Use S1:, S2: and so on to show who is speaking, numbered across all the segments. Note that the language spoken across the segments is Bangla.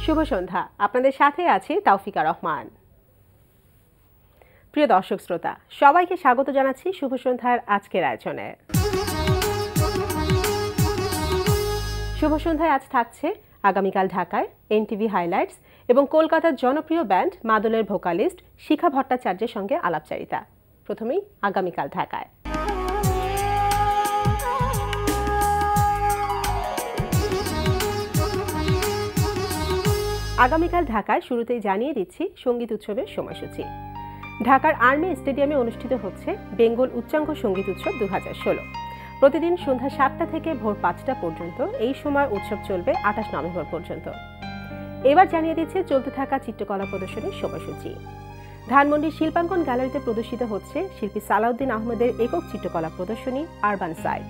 S1: শুভ সন্ধ্যা, আপনাদের সাথে আছে তাওফিকা রহমান। প্রিয় দর্শক শ্রোতা, সবাইকে স্বাগত জানাচ্ছি শুভ সন্ধ্যার আজকের আয়োজনে। শুভ সন্ধ্যায় আজ থাকছে আগামীকাল ঢাকায় এনটিভি হাইলাইটস এবং কলকাতার জনপ্রিয় ব্যান্ড মাদলের ভোকালিস্ট শিখা ভট্টাচার্যের সঙ্গে আলাপচারিতা। প্রথমেই আগামীকাল ঢাকায়। আগামীকাল ঢাকায় শুরুতেই জানিয়ে দিচ্ছি সঙ্গীত উৎসবের সময়সূচি। ঢাকার আর্মি স্টেডিয়ামে অনুষ্ঠিত হচ্ছে বেঙ্গল উচ্চাঙ্গ সঙ্গীত উৎসব 2016। প্রতিদিন সন্ধ্যা 7টা থেকে ভোর 5টা পর্যন্ত এই সময় উৎসব চলবে 28 নভেম্বর পর্যন্ত। এবার জানিয়ে দিচ্ছে চলতে থাকা চিত্রকলা প্রদর্শনীর সময়সূচি। ধানমন্ডির শিল্পাঙ্কন গ্যালারিতে প্রদর্শিত হচ্ছে শিল্পী সালাউদ্দিন আহমেদের একক চিত্রকলা প্রদর্শনী আরবান সাইট।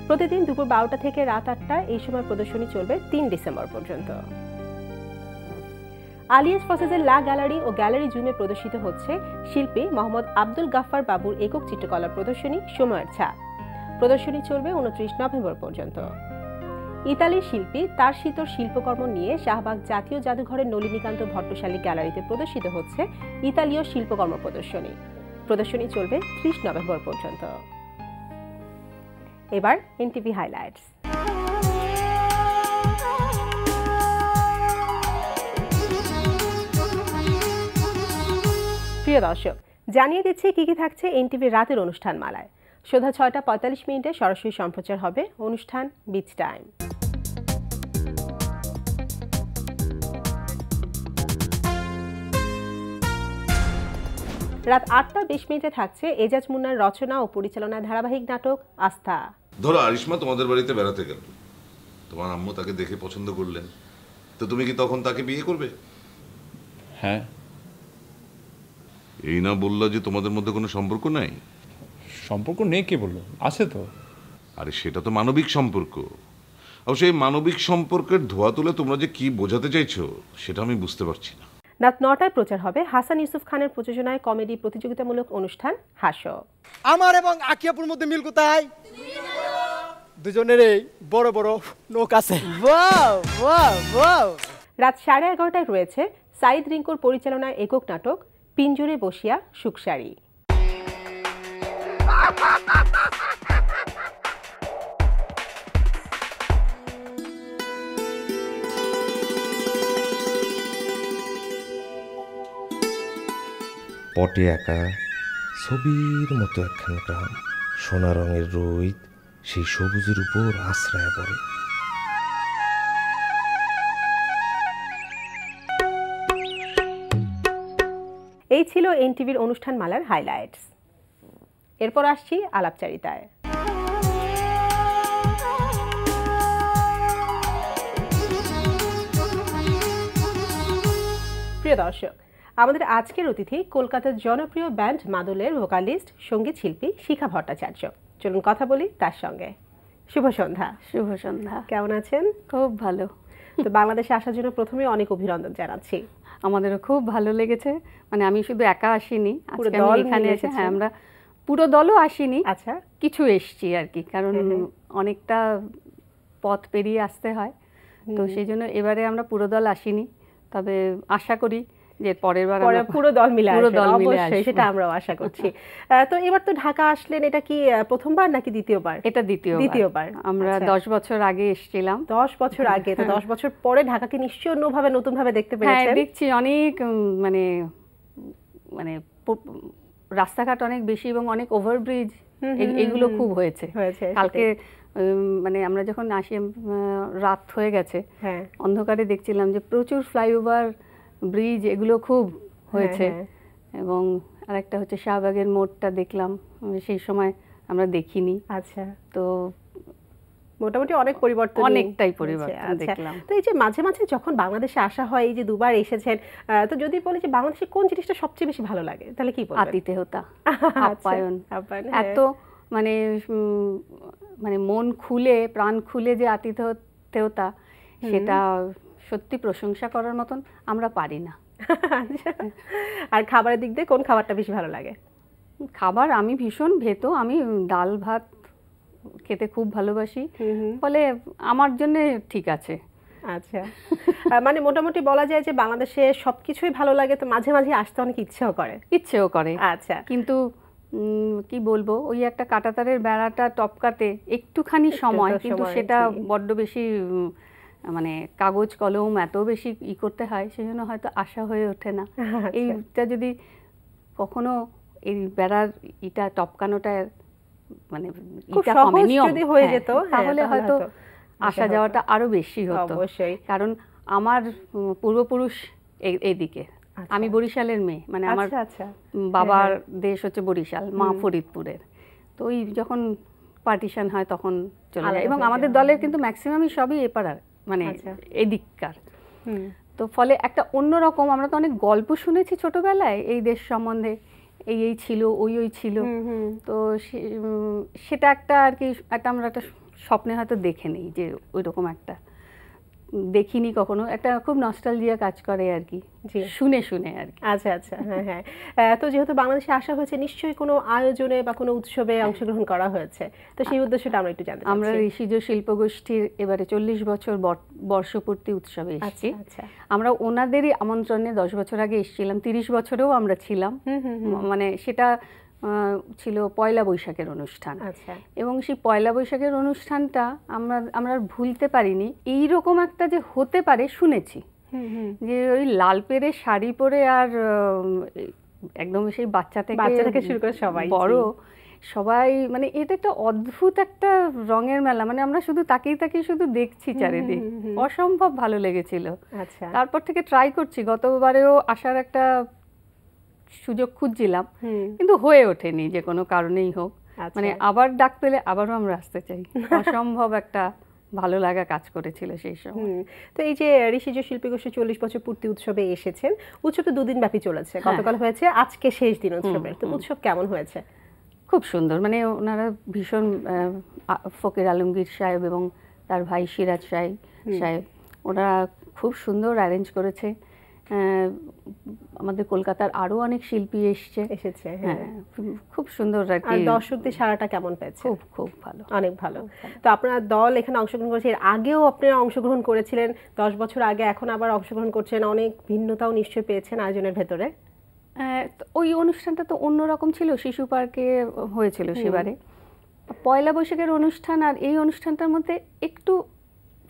S1: প্রতিদিন দুপুর 12টা থেকে রাত 8টা এই সময় প্রদর্শনী চলবে 3 ডিসেম্বর পর্যন্ত। আলিয়াস প্রসেসের লা গ্যালারি ও গ্যালারি জুমে প্রদর্শিত হচ্ছে শিল্পী মোহাম্মদ আব্দুল গাফফার বাবুর একক চিত্রকলা প্রদর্শনী সময়ের ছাপ। প্রদর্শনী চলবে 29 নভেম্বর পর্যন্ত। ইতালির শিল্পী তার শীতর শিল্পকর্ম নিয়ে শাহবাগ জাতীয় জাদুঘরের নলিনীকান্ত ভট্টশালী গ্যালারিতে প্রদর্শিত হচ্ছে ইতালীয় শিল্পকর্ম প্রদর্শনী। প্রদর্শনী চলবে 30 নভেম্বর পর্যন্ত। এবার এনটিভি হাইলাইটস। প্রিয় দর্শক, জানিয়ে দিচ্ছি কি কি থাকছে এনটিভির রাতের অনুষ্ঠান মালায়। সন্ধ্যা 6টা 45 মিনিটে সরাসরি সম্প্রচার হবে অনুষ্ঠান বিচ টাইম। রাত 8টা 20 মিনিটে থাকছে এজাজ মুন্নার রচনা ও পরিচালনায় ধারাবাহিক নাটক আস্থা।
S2: ধরো আরিশমা তোমাদের বাড়িতে বেড়াতে গেল, তোমার আম্মু তাকে দেখে পছন্দ করলেন, তো তুমি কি তখন তাকে বিয়ে করবে?
S3: হ্যাঁ।
S2: এই না বললা যে তোমাদের মধ্যে কোনো সম্পর্ক নাই?
S3: সম্পর্ক নেই কে বললো? আছে তো।
S2: আরে সেটা তো মানবিক সম্পর্ক। আর সেই মানবিক সম্পর্কের ধোয়া তুলে তোমরা যে কি বোঝাতে চাইছো সেটা আমি বুঝতে পারছি না।
S1: রাত 9টায় প্রচার হবে হাসান ইউসুফ খানের প্রযোজনায় কমেডি প্রতিযোগিতামূলক অনুষ্ঠান হাস্য।
S4: আমার এবং আকিয়াপুর মধ্যে মিল কোথায়? দুজনেরই বড় বড় নখ আছে।
S1: রাত 11:30টায় রয়েছে সাইদ রিঙ্কুর পরিচালনায় একক নাটক পিঞ্জরে বসিয়া সুখসারি।
S5: পটে একা ছবির মতো একখানা গ্রাম, সোনা রঙের রোদ সেই সবুজের উপর আশ্রয় পড়ে।
S1: এই ছিল এনটিভির অনুষ্ঠান মালার হাইলাইটস। এরপর আসছি আলাপচারিতায়। প্রিয় দর্শক, আমাদের আজকের অতিথি কলকাতার জনপ্রিয় ব্যান্ড মাদলের ভোকালিস্ট সঙ্গীত শিল্পী শিখা ভট্টাচার্য। চলুন কথা বলি তার সঙ্গে। শুভ সন্ধ্যা।
S6: শুভ সন্ধ্যা।
S1: কেমন আছেন?
S6: খুব ভালো।
S1: তো বাংলাদেশে আসার জন্য প্রথমে অনেক অভিনন্দন জানাচ্ছি।
S6: আমাদেরও খুব ভালো লেগেছে। মানে আমি শুধু একা আসিনি,
S1: পুরো
S6: আজকে
S1: দল
S6: আমি এখানে এসে, হ্যাঁ আমরা পুরো দলও আসিনি,
S1: আচ্ছা
S6: কিছু এসছি আর কি, কারণ অনেকটা পথ পেরিয়ে আসতে হয়, তো সেই জন্য এবারে আমরা পুরো দল আসিনি। তবে আশা করি যে পরের বার
S1: পুরো দল মিলে আসবেন, অবশ্যই
S6: আসবো।
S1: সেটা আমরাও আশা করছি। তো এবার তো ঢাকা আসলেন, এটা কি প্রথমবার নাকি দ্বিতীয়বার?
S6: এটা দ্বিতীয়বার। আমরা 10 বছর আগে এসেছিলাম।
S1: 10 বছর আগে, তো 10 বছর পরে ঢাকাকে নিশ্চয়ই অন্যভাবে নতুনভাবে দেখতে পেরেছেন।
S6: হ্যাঁ, দেখছি অনেক মানে মানে রাস্তাঘাট অনেক বেশি এবং অনেক ওভারব্রিজ এগুলো খুব হয়েছে। কালকে মানে আমরা যখন আসি রাত হয়ে গেছে, অন্ধকারে দেখছিলাম যে প্রচুর ফ্লাইওভার, ব্রিজ এগুলো খুব হয়েছে। এবং আরেকটা হচ্ছে শাহবাগের মোড়টা দেখলাম, সেই সময় আমরা দেখিনি।
S1: আচ্ছা,
S6: তো
S1: মোটামুটি অনেক পরিবর্তন,
S6: অনেকটাই পরিবর্তন দেখলাম।
S1: তো এই যে মাঝে মাঝে যখন বাংলাদেশে আসা হয়, এই যে দুবার এসেছেন, তো যদি বলি যে বাংলাদেশে কোন জিনিসটা সবচেয়ে বেশি ভালো লাগে তাহলে কি বলবেন?
S6: আতিথেয়তা, আপ্যায়ন। এত মানে মানে মন খুলে প্রাণ খুলে যে আতিথেয়তা, সেটা সত্যি প্রশংসা করার মতন আমরা পারি না।
S1: আর খাবারের দিক দিয়ে কোন খাবারটা বেশি ভালো লাগে?
S6: খাবার আমি ভীষণ ভেতো, আমি ডাল ভাত খেতে খুব ভালোবাসি, ফলে আমার জন্য ঠিক আছে।
S1: আচ্ছা, মানে মোটামুটি বলা যায় যে বাংলাদেশে সবকিছুই ভালো লাগে, তো মাঝে মাঝে আসতে অনেক ইচ্ছেও করে। আচ্ছা,
S6: কিন্তু কি বলবো, ওই একটা কাঁটাতারের বেড়াটা টপকাতে একটুখানি সময়, কিন্তু সেটা বড্ড বেশি মানে কাগজ কলম এত বেশি করতে হয়, সেই জন্য হয়তো আশা হয়ে ওঠে না। এইটা যদি কখনো এই বেড়ার ইটা টপকানোটা মানে ইটা কমে নিয়ম
S1: হয়ে যেত,
S6: তাহলে হয়তো আসা যাওয়াটা আরো বেশি হতো। কারণ আমার পূর্বপুরুষ এইদিকে, আমি বরিশালের মেয়ে, মানে আমার বাবার দেশ হচ্ছে বরিশাল, মা ফরিদপুরের। তো ওই যখন পার্টিশন হয় তখন চলে যায়, এবং আমাদের দলের কিন্তু ম্যাক্সিমামই সবই এপাড়ার, মানে এদিককার। তো ফলে একটা অন্যরকম, আমরা তো অনেক গল্প শুনেছি ছোটবেলায় এই দেশ সম্বন্ধে, এই ছিল, ওই ছিল। তো সেটা একটা আর কি, একটা আমরা একটা স্বপ্নে হয়তো দেখে নেই যে ওই রকম একটা দেখিনি কখনো, একটা খুব নস্টালজিয়া কাজ করে আর কি, শুনে শুনে আর কি।
S1: আচ্ছা আচ্ছা, হ্যাঁ হ্যাঁ। তো যেহেতু বাংলাদেশে আসা হয়েছে, নিশ্চয়ই কোনো আয়োজনে বা কোনো উৎসবে অংশগ্রহণ করা হয়েছে, তো সেই উদ্দেশ্যটা আমরা একটু জানতে চাই।
S6: আমরা ঋষিজ শিল্পগোষ্ঠীর এবারে 40 বছর বর্ষপূর্তি উৎসবে এসেছি। আমরা ওনাদেরই আমন্ত্রণে 10 বছর আগে এসেছিলাম, 30 বছরেও আমরা ছিলাম। মানে সেটা ছিল পয়লা বৈশাখের অনুষ্ঠান, এবং সেই পয়লা বৈশাখের অনুষ্ঠানটা আমরা ভুলতে পারিনি। এইরকম একটা যে হতে পারে শুনেছি, যে ওই লাল পেরে শাড়ি পরে আর একদম সেই বাচ্চা থেকে
S1: শুরু করে সবাই
S6: বড় সবাই, মানে এটা একটা অদ্ভুত একটা রঙের মেলা, মানে আমরা শুধু তাকিয়ে শুধু দেখছি চারিদিক, অসম্ভব ভালো লেগেছিল। তারপর থেকে ট্রাই করছি, গতবারেও আসার একটা সুযোগ খুঁজছিলাম, কিন্তু হয়ে ওঠেনি যে কোনো কারণেই হোক। মানে আবার ডাক পেলে আবারও আমরা আসতে চাই, অসম্ভব একটা ভালো লাগা কাজ করেছিল সেই সময়।
S1: তো এই যে ঋষিজ শিল্পীগোষ্ঠী 40 বছর পূর্তি উৎসবে এসেছেন, উৎসব তো 2 দিন ব্যাপী চলেছে, গতকাল হয়েছে, আজকে শেষ দিন উৎসবের। তো উৎসব কেমন হয়েছে?
S6: খুব সুন্দর, মানে ওনারা ভীষণ, ফকির আলমগীর সাহেব এবং তার ভাই সিরাজ সাহেব ওনারা খুব সুন্দর অ্যারেঞ্জ করেছে। আমাদের কলকাতার আরো অনেক শিল্পী এসেছে, হ্যাঁ, খুব সুন্দর। আর
S1: দর্শকদের সাড়াটা কেমন পেয়েছে?
S6: খুব খুব ভালো,
S1: অনেক ভালো। তো আপনার দল এখানে অংশগ্রহণ করেছে, এর আগেও আপনারা অংশগ্রহণ করেছিলেন 10 বছর আগে, এখন আবার অংশগ্রহণ করছেন, অনেক ভিন্নতাও নিশ্চয়ই পেয়েছেন আয়োজনের ভেতরে।
S6: ওই অনুষ্ঠানটা তো অন্যরকম ছিল, শিশু পার্কে হয়েছিল সেবারে। পয়লা বৈশাখের অনুষ্ঠান আর এই অনুষ্ঠানটার মধ্যে একটু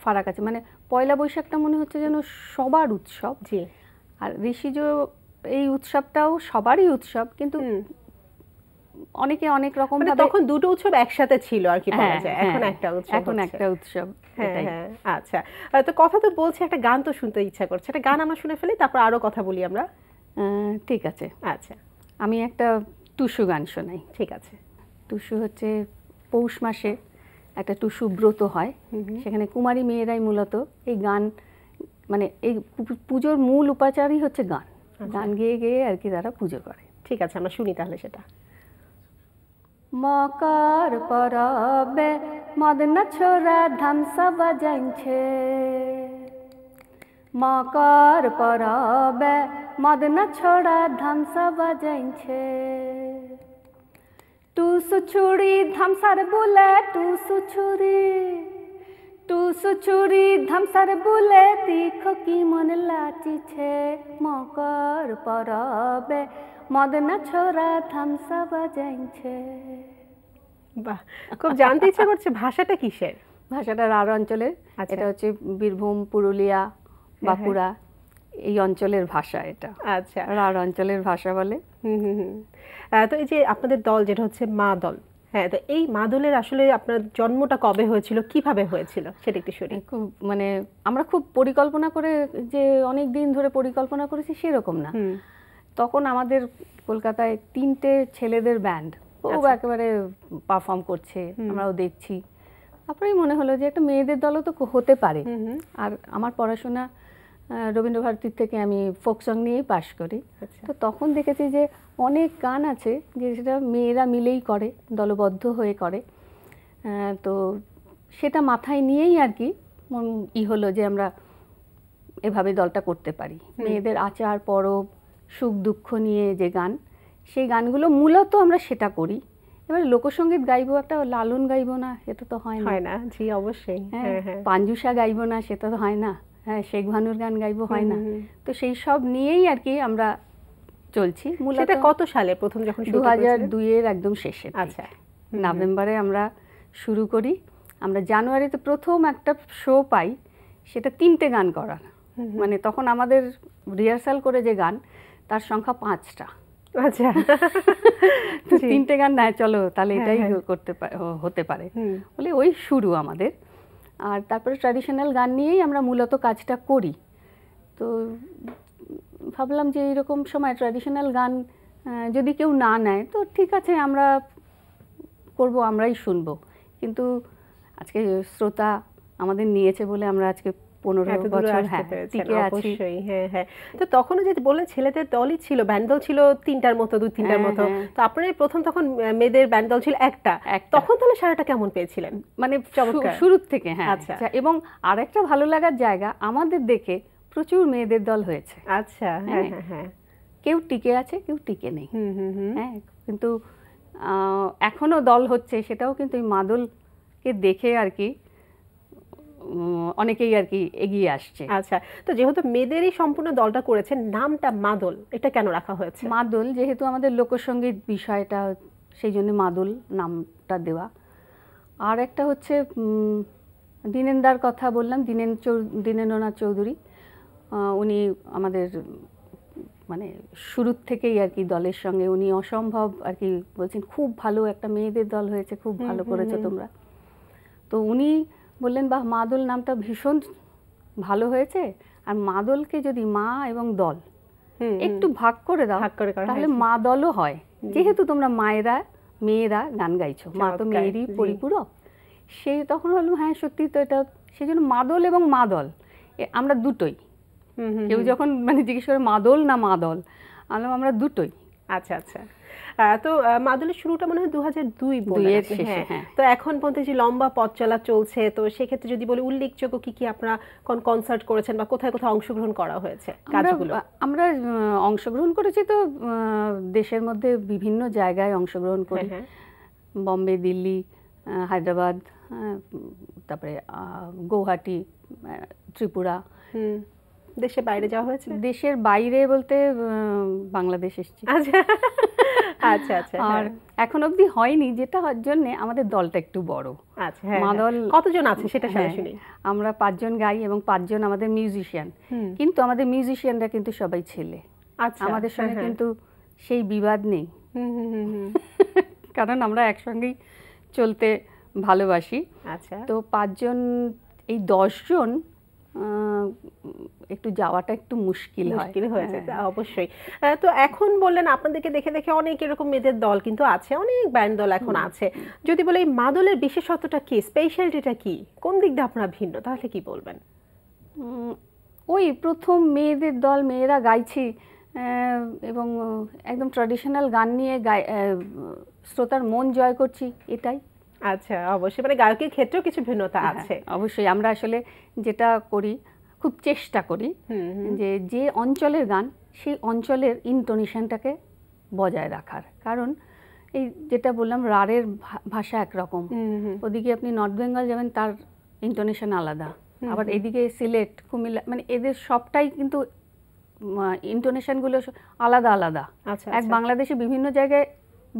S6: ফারাক আছে, মানে পয়লা বৈশাখটা মনে হচ্ছে যেন সবার উৎসব, আর ঋষিজ এই উৎসবটাও সবারই উৎসব, কিন্তু অনেকে অনেক রকম ভাবে,
S1: তখন দুটো উৎসব একসাথে ছিল আর কি বলা যায়, এখন একটা উৎসব। আচ্ছা, তো কথা তো বলছি, একটা গান তো শুনতে ইচ্ছা করছে, একটা গান আমরা শুনে ফেলি, তারপর আরো কথা বলি আমরা।
S6: ঠিক আছে,
S1: আচ্ছা,
S6: আমি একটা টুসু গান শোনাই।
S1: ঠিক আছে।
S6: টুসু হচ্ছে পৌষ মাসে একটা টুসু ব্রত হয়, সেখানে কুমারী মেয়েরাই মূলত এই গান, মানে এই পুজোর মূল উপাচারই হচ্ছে গান, গান গেয়ে গেয়ে আর কি তারা পুজো করে।
S1: ঠিক আছে, আমরা শুনি তাহলে সেটা।
S6: মকর পরবে মদনা ছোরা ধামসা বাজাইছে, মকর পরবে মদনা ছোড়া ধামসা বাজাইছে, টুসু ছুরি ধামসার বুলে, টুসু ছুরি ধামসার বুলে, দেখো কি মন লাচিছে, মকর পরবে মদনা ছোরা ধামসা বাজাইছে।
S1: বাহ, খুব জানতে ইচ্ছা করছে ভাষাটা কিসের?
S6: ভাষাটা রাঢ় অঞ্চলের, এটা হচ্ছে বীরভূম, পুরুলিয়া, বাঁকুড়া এই অঞ্চলের ভাষা এটা।
S1: আচ্ছা,
S6: রাঢ় অঞ্চলের ভাষা বলে।
S1: তো এই যে আপনাদের দল যেটা হচ্ছে মা দল, হ্যাঁ, তো এই মা দলের আসলে আপনার জন্মটা কবে হয়েছিল, কিভাবে হয়েছিল সেটা একটু শুনি।
S6: খুব, মানে আমরা খুব পরিকল্পনা করে, যে অনেক দিন ধরে পরিকল্পনা করেছি সেরকম না। তখন আমাদের কলকাতায় 3টে ছেলেদের ব্যান্ড, ও একেবারে পারফর্ম করছে, আমরাও দেখছি। তারপরেই মনে হলো যে একটা মেয়েদের দলও তো হতে পারে। আর আমার পড়াশোনা রবীন্দ্রভারতীর থেকে, আমি ফোক সং নিয়েই পাশ করি। তো তখন দেখেছি যে অনেক গান আছে যে সেটা মেয়েরা মিলেই করে, দলবদ্ধ হয়ে করে। তো সেটা মাথায় নিয়েই আর কি হলো যে আমরা এভাবে দলটা করতে পারি। মেয়েদের আচার পরব, সুখ দুঃখ নিয়ে যে গান, সেই গানগুলো মূলত আমরা সেটা করি। এবার লোকসঙ্গীত গাইবো, একটা লালন গাইবো না, সেটা তো হয় না।
S1: জি অবশ্যই।
S6: পাঞ্জুসা গাইবো না, সেটা তো হয় না। হ্যাঁ শেখ ভানুর গান গাইবো হয় না, তো সেই সব নিয়েই আর কি আমরা চলছি।
S1: মূলত কত সালে প্রথম যখন
S6: 2002 এর একদম শেষে,
S1: আচ্ছা
S6: নভেম্বরে আমরা শুরু করি। আমরা জানুয়ারিতে প্রথম একটা শো পাই, সেটা 3টে গান করার, মানে তখন আমাদের রিহার্সাল করে যে গান তার সংখ্যা 5টা।
S1: আচ্ছা,
S6: 3টে গান নাই, চলো তাহলে এটাই হতে পারে বলে ওই শুরু আমাদের। আর তারপরে ট্র্যাডিশনাল গান নিয়েই আমরা মূলত কাজটা করি। তো ভাবলাম যে এইরকম সময় ট্র্যাডিশনাল গান যদি কেউ না নেয় তো ঠিক আছে, আমরা করব, আমরাই শুনবো। কিন্তু আজকে শ্রোতা আমাদের নিয়েছে বলে আমরা আজকে 15 বছর টিকে আছি।
S1: হ্যাঁ হ্যাঁ। তো তখনও যে বললেন ছেলেদের দলই ছিল, ব্যান্ড দল ছিল 3টার মতো, 2-3টার মতো, তো আপনারা প্রথম তখন মেয়েদের ব্যান্ড দল ছিল একটা, তখন তাহলে সারাটা কেমন পেয়েছিলেন?
S6: মানে শুরুর থেকে। হ্যাঁ আচ্ছা। এবং আরেকটা ভালো লাগার জায়গা, আমাদের দেখে প্রচুর মেয়েদের দল হয়েছে।
S1: আচ্ছা, হ্যাঁ হ্যাঁ হ্যাঁ।
S6: কেউ টিকে আছে, কেউ টিকে নেই। হ্যাঁ, কিন্তু এখনো দল হচ্ছে, সেটাও কিন্তু এই মাদলকে দেখে আর কি অনেকেই আর কি এগিয়ে আসছে।
S1: আচ্ছা, তো যেহেতু মেয়েদেরই সম্পূর্ণ দলটা করেছেন, নামটা মাদল এটা কেন রাখা হয়েছে?
S6: মাদল যেহেতু আমাদের লোকসঙ্গীত বিষয়টা, সেই জন্য মাদল নামটা দেওয়া। আর একটা হচ্ছে দীনেন্দার কথা বললাম, দীনেন্দ্রনাথ চৌধুরী, উনি আমাদের মানে শুরুর থেকেই আর কি দলের সঙ্গে উনি অসম্ভব আর কি বলছেন, খুব ভালো একটা মেয়েদের দল হয়েছে, খুব ভালো করেছো তোমরা। তো উনি বললেন, বাহ, মাদল নামটা ভীষণ ভালো হয়েছে, আর মাদলকে যদি মা এবং দল একটু ভাগ করে দাও তাহলে মা দলও হয়, যেহেতু তোমরা মেয়েরা গান গাইছো, মা তো মেয়েরই পরিপূরক। সেই তখন বললাম হ্যাঁ সত্যি তো, এটা সেই জন্য মাদল এবং মা দল আমরা দুটোই। কেউ যখন মানে জিজ্ঞেস করে মাদল না মা দল, আমরা দুটোই।
S1: আচ্ছা আচ্ছা। তো মাদলের শুরুটা মনে হয় 2002
S6: এর শেষে। হ্যাঁ,
S1: তো এখন পর্যন্ত যে লম্বা পথ চলা চলছে, তো সেক্ষেত্রে যদি বলি উল্লেখযোগ্য কি কি আপনারা কোন কনসার্ট করেছেন বা কোথায় কোথায় অংশগ্রহণ করা হয়েছে কাজগুলো?
S6: আমরা অংশগ্রহণ করেছি তো দেশের মধ্যে বিভিন্ন জায়গায় অংশগ্রহণ করি, বম্বে, দিল্লি, হায়দ্রাবাদ, তারপরে গৌহাটি, ত্রিপুরা।
S1: দেশের বাইরে যাওয়া হয়েছে?
S6: দেশের বাইরে বলতে বাংলাদেশ এসেছি।
S1: আচ্ছা আচ্ছা আচ্ছা।
S6: আর এখন অবধি হয়নি, যেটা হওয়ার জন্য আমাদের দলটা একটু বড়।
S1: আচ্ছা, মাদল কতজন আছে সেটা শুনি।
S6: আমরা 5 জন গাই এবং 5 জন আমাদের মিউজিশিয়ান, কিন্তু আমাদের মিউজিশিয়ানরা কিন্তু সবাই ছেলে।
S1: আচ্ছা,
S6: আমাদের সঙ্গে কিন্তু সেই বিবাদ নেই, কারণ আমরা একসঙ্গেই চলতে ভালোবাসি।
S1: আচ্ছা,
S6: তো 5 জন, এই 10 জন একটু যাওয়াটা একটু মুশকিল
S1: হয়েছে অবশ্যই। তো এখন বললেন আপনাদেরকে দেখে দেখে অনেক এরকম মেয়েদের দল কিন্তু আছে, অনেক ব্যান্ড দল এখন আছে। যদি বলে এই মাদলের বিশেষত্বটা কি, স্পেশালিটিটা কি, কোন দিক দিয়ে আপনারা ভিন্ন, তাহলে কি বলবেন?
S6: ওই প্রথম মেয়েদের দল, মেয়েরা গাইছি এবং একদম ট্র্যাডিশনাল গান নিয়ে শ্রোতার মন জয় করছি, এটাই।
S1: আচ্ছা, অবশ্যই, মানে গায়কের ক্ষেত্রেও কিছু ভিন্নতা আছে।
S6: অবশ্যই, আমরা আসলে যেটা করি, খুব চেষ্টা করি যে অঞ্চলের গান সেই অঞ্চলের ইন্টোনেশনটাকে বজায় রাখার। কারণ এই যেটা বললাম, রাড়ের ভাষা একরকম, ওদিকে আপনি নর্থ বেঙ্গল যাবেন তার ইন্টোনেশন আলাদা, আবার এদিকে সিলেট, কুমিল্লা, মানে এদের সবটাই কিন্তু ইন্টোনেশনগুলো আলাদা আলাদা। এক বাংলাদেশে বিভিন্ন জায়গায়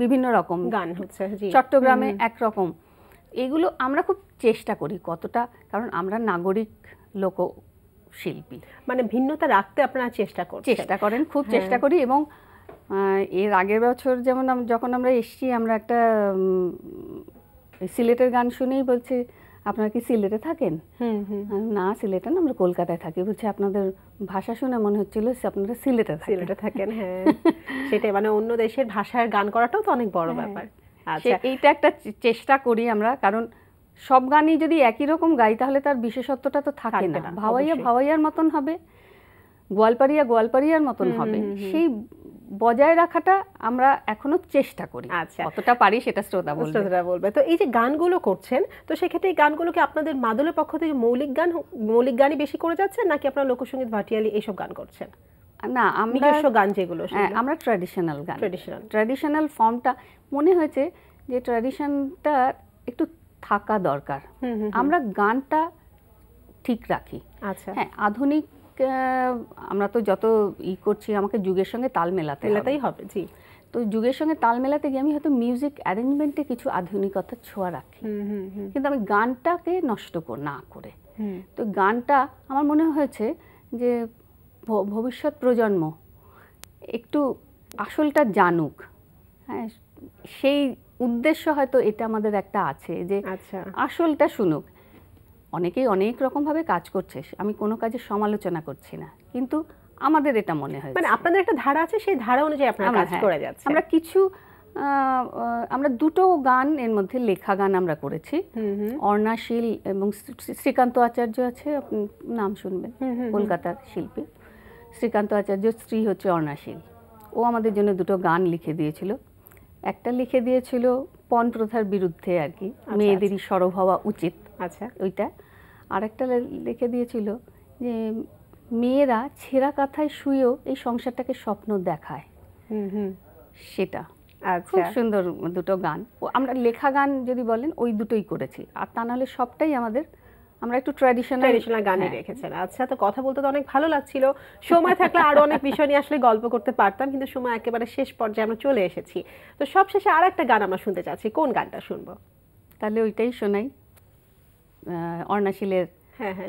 S6: বিভিন্ন রকম
S1: গান হচ্ছে,
S6: চট্টগ্রামে একরকম। এগুলো আমরা খুব চেষ্টা করি কতটা, কারণ আমরা নাগরিক লোকশিল্পী,
S1: মানে ভিন্নতা রাখতে আপনারা চেষ্টা
S6: করেন, খুব চেষ্টা করি। এবং এর আগের বছর যেমন যখন আমরা এসেছি, আমরা একটা সিলেটের গান শুনেই বলছে, আপনারা কি সিলেটে থাকেন? না, সিলেটে না, আমরা কলকাতায় থাকি। বলছে আপনাদের ভাষা শুনে মনে হচ্ছিল আপনারা সিলেটে
S1: থাকেন। হ্যাঁ, সেটাই, মানে অন্য দেশের ভাষার গান করাটাও তো অনেক বড় ব্যাপার।
S6: আচ্ছা, এইটা একটা চেষ্টা করি আমরা, কারণ সব গানই যদি একই রকম গাই তাহলে তার বিশেষত্বটা তো থাকে না। ভাওয়াইয়া ভাওয়াইয়ার মতন হবে, গোয়ালপাড়িয়া গোয়ালপাড়িয়ার মতন হবে, সেই বজায় রাখাটা আমরা এখনো চেষ্টা করি।
S1: আচ্ছা,
S6: কতটা পারি সেটা শ্রোতা
S1: বলবে। তো এই যে গানগুলো করছেন, তো সেক্ষেত্রে এই গানগুলোকে আপনাদের মাদলের পক্ষ থেকে মৌলিক গানই বেশি করে যাচ্ছেন, নাকি আপনারা লোকসঙ্গীত, ভাটিয়ালি এইসব গান করছেন?
S6: না, আমরা
S1: গান যেগুলো,
S6: আমরা ট্র্যাডিশনাল গান, ট্র্যাডিশনাল ফর্মটা মনে হয়েছে যে ট্র্যাডিশনটা একটু থাকা দরকার। আমরা গানটা ঠিক রাখি।
S1: আচ্ছা,
S6: হ্যাঁ, আধুনিক আমরা তো যত করছি আমাকে যুগের সঙ্গে তাল মেলাতেই হবে।
S1: জি,
S6: তো যুগের সঙ্গে তাল মেলাতে গিয়ে আমি হয়তো মিউজিক অ্যারেঞ্জমেন্টে কিছু আধুনিকতার ছোঁয়া রাখি, কিন্তু আমি গানটাকে নষ্ট না করে। তো গানটা আমার মনে হয়েছে যে ভবিষ্যৎ প্রজন্ম একটু আসলটা জানুক, হ্যাঁ, সেই উদ্দেশ্য হয়তো এটা আমাদের একটা আছে যে আসলটা শুনুক। অনেকেই অনেক রকমভাবে কাজ করছে, আমি কোনো কাজের সমালোচনা করছি না, কিন্তু আমাদের এটা মনে হয়
S1: মানে আপনাদের একটা ধারা আছে, সেই ধারা অনুযায়ী আপনারা কাজ করে যাচ্ছেন।
S6: আমরা কিছু আমরা দুটো গান এর মধ্যে লেখা গান আমরা করেছি। অর্ণাশীল এবং শ্রীকান্ত আচার্য আছে, আপনি নাম শুনবেন, কলকাতার শিল্পী শ্রীকান্ত আচার্য, স্ত্রী হচ্ছে অর্ণাশীল। ও আমাদের জন্য দুটো গান লিখে দিয়েছিল। একটা লিখে দিয়েছিল পণ প্রথার বিরুদ্ধে আর কি, মেয়েদেরই সরব হওয়া উচিত,
S1: আচ্ছা
S6: ওইটা। আর একটা লিখে দিয়েছিল যে মেয়েরা ছেঁড়া কাঁথায় শুয়েও এই সংসারটাকে স্বপ্ন দেখায়, সেটা। খুব সুন্দর দুটো গান। আমরা লেখা গান যদি বলেন ওই দুটোই করেছি, আর তা নাহলে সবটাই আমাদের, আমরা একটু ট্র্যাডিশনাল
S1: গানই রেখেছেন। আচ্ছা, তো কথা বলতে তো অনেক ভালো লাগছিল, সময় থাকলে আরো অনেক বিষয় নিয়ে আসলে গল্প করতে পারতাম, কিন্তু সময় একেবারে শেষ পর্যায়ে আমরা চলে এসেছি। তো সব শেষে আর একটা গান আমরা শুনতে চাচ্ছি, কোন গানটা শুনবো?
S6: তাহলে ওইটাই শোনাই, অর্ণাশীলের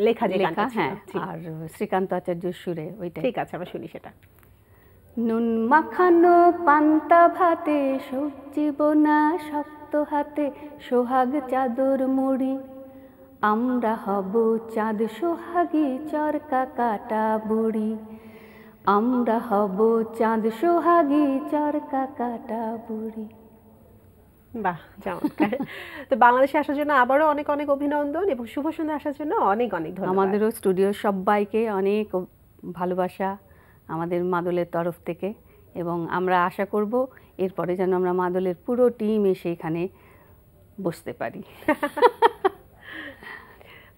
S1: লেখা যে গানটা,
S6: হ্যাঁ, আর শ্রীকান্ত আচার্যের সুরে ওইটা।
S1: ঠিক আছে, আমরা শুনি সেটা।
S6: নুন মাখানো পান্তা ভাতে, সবজি বোনা শক্ত হাতে, সোহাগ চাদর মুড়ি, আমরা হব চাঁদ সোহাগী চরকা কাটা বুড়ি, আমরা হব চাঁদ সোহাগী চরকা কাটা বুড়ি।
S1: বাহ, চমৎকার। তো বাংলাদেশে আসার জন্য আবারও অনেক অনেক অভিনন্দন, এবং শুভ সন্ধ্যা আসার জন্য অনেক অনেক ধন্যবাদ।
S6: আমাদেরও স্টুডিওর সবাইকে অনেক ভালোবাসা আমাদের মাদলের তরফ থেকে, এবং আমরা আশা করব এরপরে যেন আমরা মাদলের পুরো টিম এসে এখানে বসতে পারি।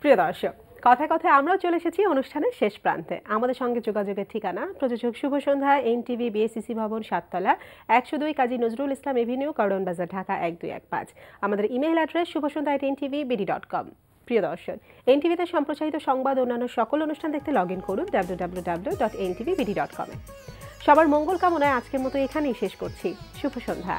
S1: প্রিয় দর্শক, কথায় কথায় আমরাও চলে এসেছি অনুষ্ঠানের শেষ প্রান্তে। আমাদের সঙ্গে যোগাযোগের ঠিকানা প্রযোজক শুভ সন্ধ্যা, এনটিভি, বিএসসিসি ভবন, 7 তলা, 102 কাজী নজরুল ইসলাম এভিনিউ, কারওয়ান বাজার, ঢাকা 1215। আমাদের ইমেইল অ্যাড্রেস shubhasondha@ntvbd.com। প্রিয় দর্শক, এনটিভিতে সম্প্রচারিত সংবাদ অন্যান্য সকল অনুষ্ঠান দেখতে লগ ইন করুন www.ntvbd.com। সবার মঙ্গল কামনায় আজকের মতো এখানেই শেষ করছি। শুভ সন্ধ্যা।